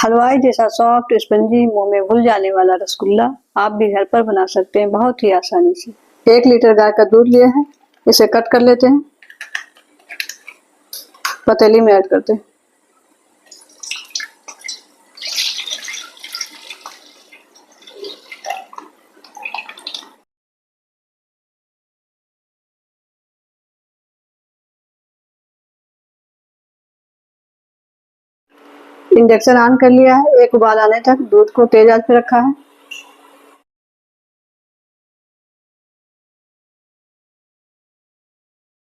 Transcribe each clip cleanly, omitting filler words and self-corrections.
हलवाई जैसा soft spongy मुंह में घुल जाने वाला रसगुल्ला आप भी घर पर बना सकते हैं बहुत ही आसानी से। 1 लीटर गाय का दूध लिया है, इसे कट कर लेते हैं, पतीली में ऐड करते हैं। इंडक्शन ऑन कर लिया है, एक उबाल आने तक दूध को तेज आंच पे रखा है।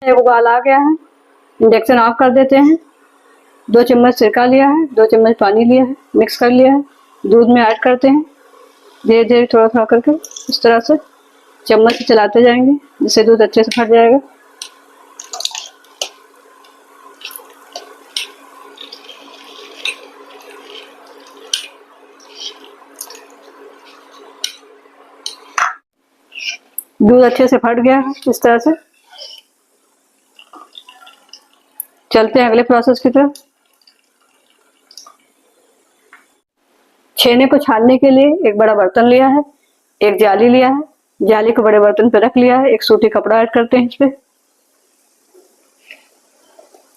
एक उबाल आ गया है, इंडक्शन ऑफ कर देते हैं। 2 चम्मच सिरका लिया है, 2 चम्मच पानी लिया है, मिक्स कर लिया है, दूध में ऐड करते हैं। धीरे धीरे थोड़ा थोड़ा करके इस तरह से चम्मच से चलाते जाएंगे जिससे दूध अच्छे से फट जाएगा। दूध अच्छे से फट गया है इस तरह से। चलते हैं अगले प्रोसेस की तरफ। छेने को छानने के लिए एक बड़ा बर्तन लिया है, एक जाली लिया है, जाली को बड़े बर्तन पर रख लिया है। एक सूती कपड़ा ऐड करते हैं इस पे,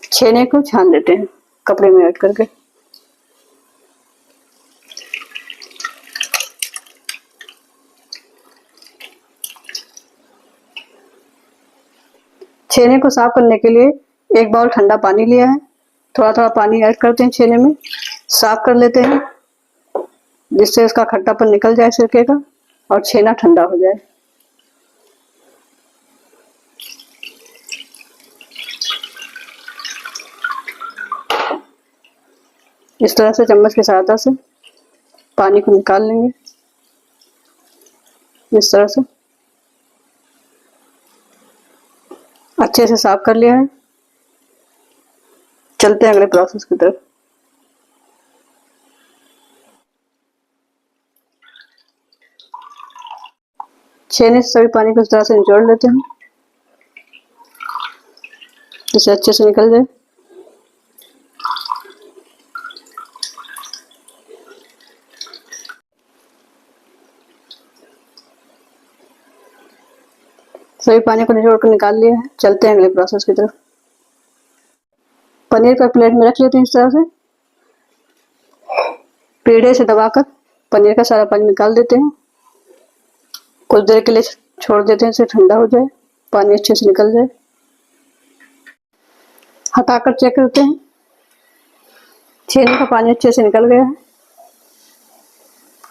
छेने को छान देते हैं कपड़े में ऐड करके। छेने को साफ करने के लिए एक बाउल ठंडा पानी लिया है, थोड़ा थोड़ा पानी ऐड करते हैं छेने में, साफ कर लेते हैं जिससे उसका खट्टापन निकल जाए सिरके का और छेना ठंडा हो जाए। इस तरह से चम्मच की सहायता से पानी को निकाल लेंगे, इस तरह से अच्छे से साफ कर लिया है। चलते हैं अगले प्रोसेस की तरफ। छेने से सभी पानी को इस तरह से निचोड़ लेते हैं जिससे अच्छे से निकल जाए। सभी पानी को निचोड़ कर निकाल लिया है। चलते हैं अगले प्रोसेस की तरफ। पनीर का प्लेट में रख लेते हैं इस तरह से, पेड़े से दबाकर पनीर का सारा पानी निकाल देते हैं। कुछ देर के लिए छोड़ देते हैं, इसे ठंडा हो जाए, पानी अच्छे से निकल जाए। हटाकर चेक करते हैं, छेने का पानी अच्छे से निकल गया है।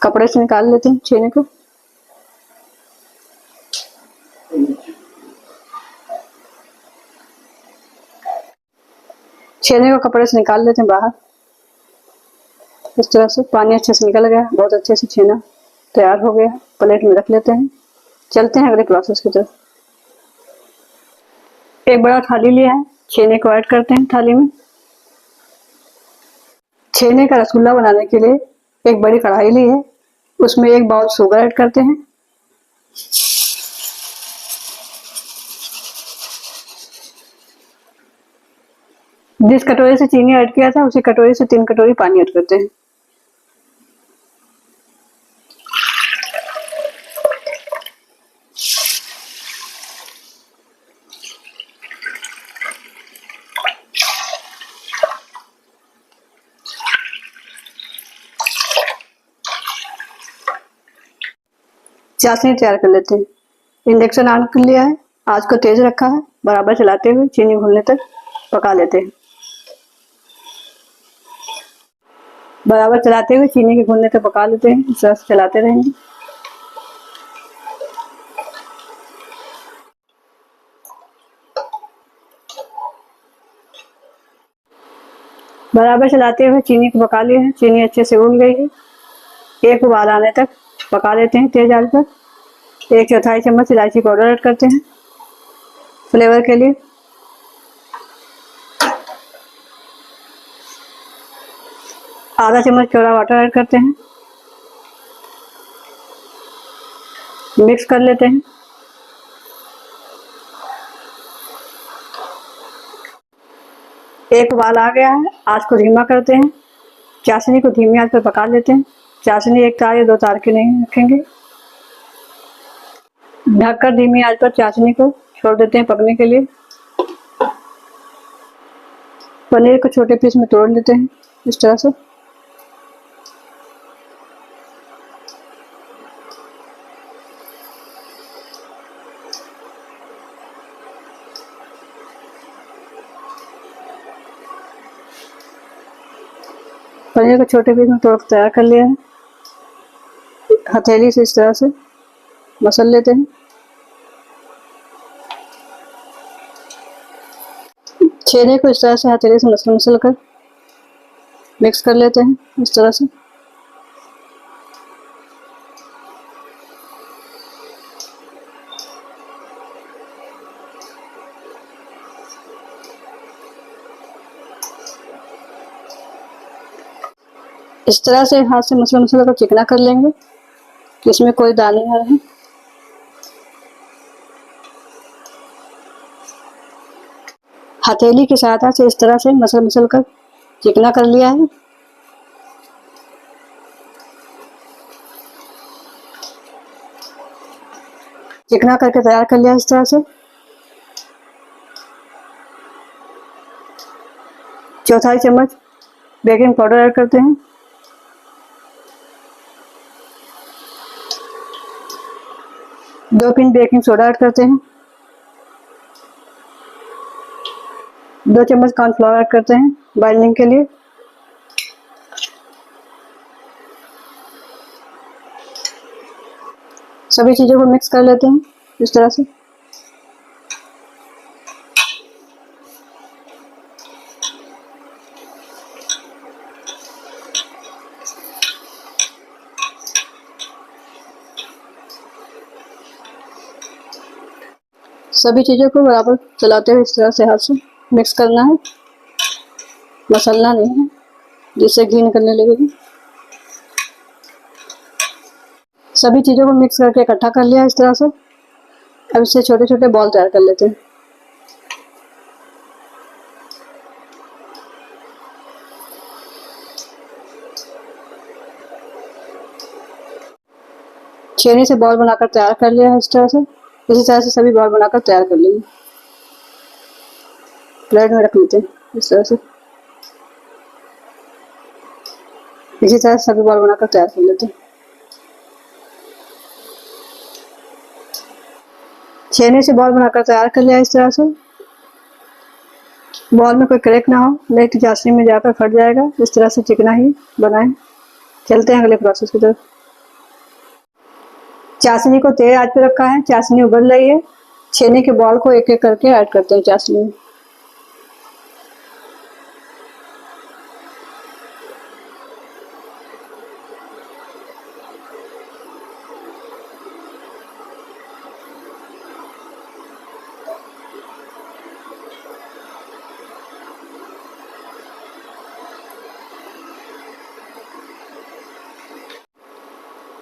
कपड़े से निकाल लेते हैं छेने को। छेने को कपड़े से निकाल लेते हैं बाहर। इस तरह से पानी अच्छे से निकल गया, बहुत अच्छे से छेना तैयार हो गया। प्लेट में रख लेते हैं। चलते हैं अगले प्रोसेस की तरफ। एक बड़ा थाली लिया है, छेने को ऐड करते हैं थाली में। छेने का रसगुल्ला बनाने के लिए एक बड़ी कढ़ाई ली है, उसमें एक बाउल शुगर ऐड करते हैं। जिस कटोरी से चीनी ऐड किया था उसी कटोरी से 3 कटोरी पानी ऐड करते हैं। चाशनी तैयार कर लेते हैं। इंडक्शन ऑन कर लिया है, आंच को तेज रखा है, बराबर चलाते हुए चीनी घुलने तक पका लेते हैं। बराबर चलाते हुए चीनी के घुलने तक पका लेते हैं, इस तरह से चलाते रहेंगे। बराबर चलाते हुए चीनी को पका लिया है, चीनी अच्छे से उबल गई है। एक उबाल आने तक पका लेते हैं तेज आंच पर। 1/4 चम्मच इलायची पाउडर ऐड करते हैं फ्लेवर के लिए। आधा चम्मच कोरा वाटर ऐड करते हैं, मिक्स कर लेते हैं। एक उबाल आ गया है, आंच को धीमा करते हैं। चाशनी को धीमी आंच पर पका लेते हैं। चाशनी एक तार या दो तार की नहीं रखेंगे। ढककर धीमी आंच पर चाशनी को छोड़ देते हैं पकने के लिए। पनीर को छोटे पीस में तोड़ लेते हैं इस तरह से। पनीर को छोटे पीस में तोड़ तैयार कर लिया है। हथेली से इस तरह से मसल लेते हैं। छेने को इस तरह से हथेली से मसल कर मिक्स कर लेते हैं इस तरह से। इस तरह से हाथ से मसल कर चिकना कर लेंगे कि इसमें कोई दाने ना रहे। हथेली की सहायता से इस तरह से मसल कर चिकना कर लिया है। चिकना करके तैयार कर लिया इस तरह से। चौथाई चम्मच बेकिंग पाउडर ऐड करते हैं। 2 पिंच बेकिंग सोडा ऐड करते हैं। 2 चम्मच कॉर्नफ्लावर ऐड करते हैं बाइंडिंग के लिए। सभी चीज़ों को मिक्स कर लेते हैं इस तरह से। सभी चीज़ों को बराबर चलाते हुए इस तरह से हाथ से मिक्स करना है, मसलना नहीं है जिससे घी निकलने लगेगी। सभी चीज़ों को मिक्स करके इकट्ठा कर लिया इस तरह से। अब इससे छोटे छोटे बॉल तैयार कर लेते हैं। छेनी से बॉल बनाकर तैयार कर लिया है इस तरह से। इसी तरह से सभी बॉल बनाकर तैयार कर लेंगे। प्लेट में रख लेते हैं इस तरह से। इसी तरह से सभी बॉल बनाकर तैयार कर लेते हैं। छेनी से बॉल बनाकर तैयार कर लिया इस तरह से। बॉल में कोई क्रैक ना हो, नहीं तो चाशनी में जाकर फट जाएगा। इस तरह से चिकना ही बनाएं। चलते हैं अगले प्रोसेस की तरफ। चाशनी को तेज आंच पर रखा है। चाशनी उबल रही है। छेने के बॉल को एक एक करके ऐड करते हैं चाशनी में।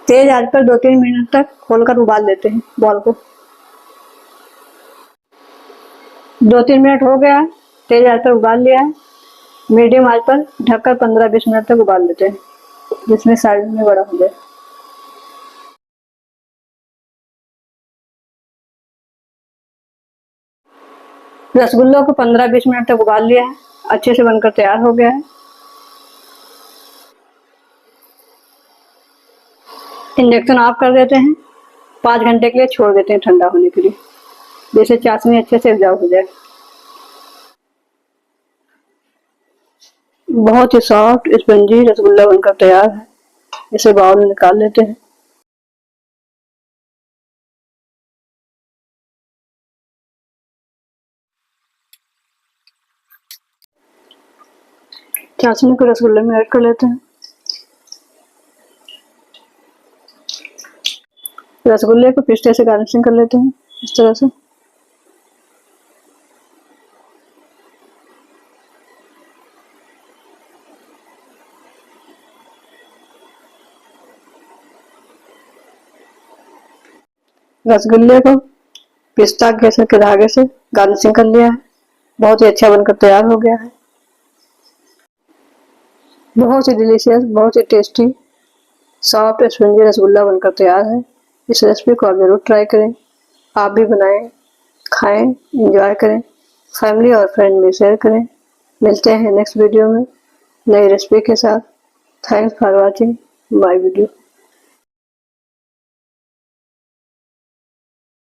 तेज आंच पर 2-3 मिनट तक खोलकर उबाल देते हैं बॉल को। 2-3 मिनट हो गया है। तेज आंच पर उबाल लिया है। मीडियम आंच पर ढककर 15-20 मिनट तक उबाल देते हैं, जिसमें साइज में बड़ा हो जाए। रसगुल्लों को 15-20 मिनट तक उबाल लिया है। अच्छे से बनकर तैयार हो गया है। इंडक्शन ऑफ कर देते हैं। 5 घंटे के लिए छोड़ देते हैं ठंडा होने के लिए, जैसे चाशनी अच्छे से उपजाऊ हो जाए। बहुत ही सॉफ्ट स्पंजी रसगुल्ला बनकर तैयार है। इसे बाउल में निकाल लेते हैं। चाशनी को रसगुल्ले में ऐड कर लेते हैं। रसगुल्ले को पिस्ते से गार्निशिंग कर लेते हैं इस तरह से। रसगुल्ले को पिस्ता केसर के धागे से गार्निशिंग कर लिया है। बहुत ही अच्छा बनकर तैयार हो गया है। बहुत ही डिलीशियस, बहुत ही टेस्टी सॉफ्ट स्पंजी रसगुल्ला बनकर तैयार है। इस रेसिपी को आप ज़रूर ट्राई करें। आप भी बनाएं, खाएं, एंजॉय करें, फैमिली और फ्रेंड में शेयर करें। मिलते हैं नेक्स्ट वीडियो में नई रेसिपी के साथ। Thanks for watching my video.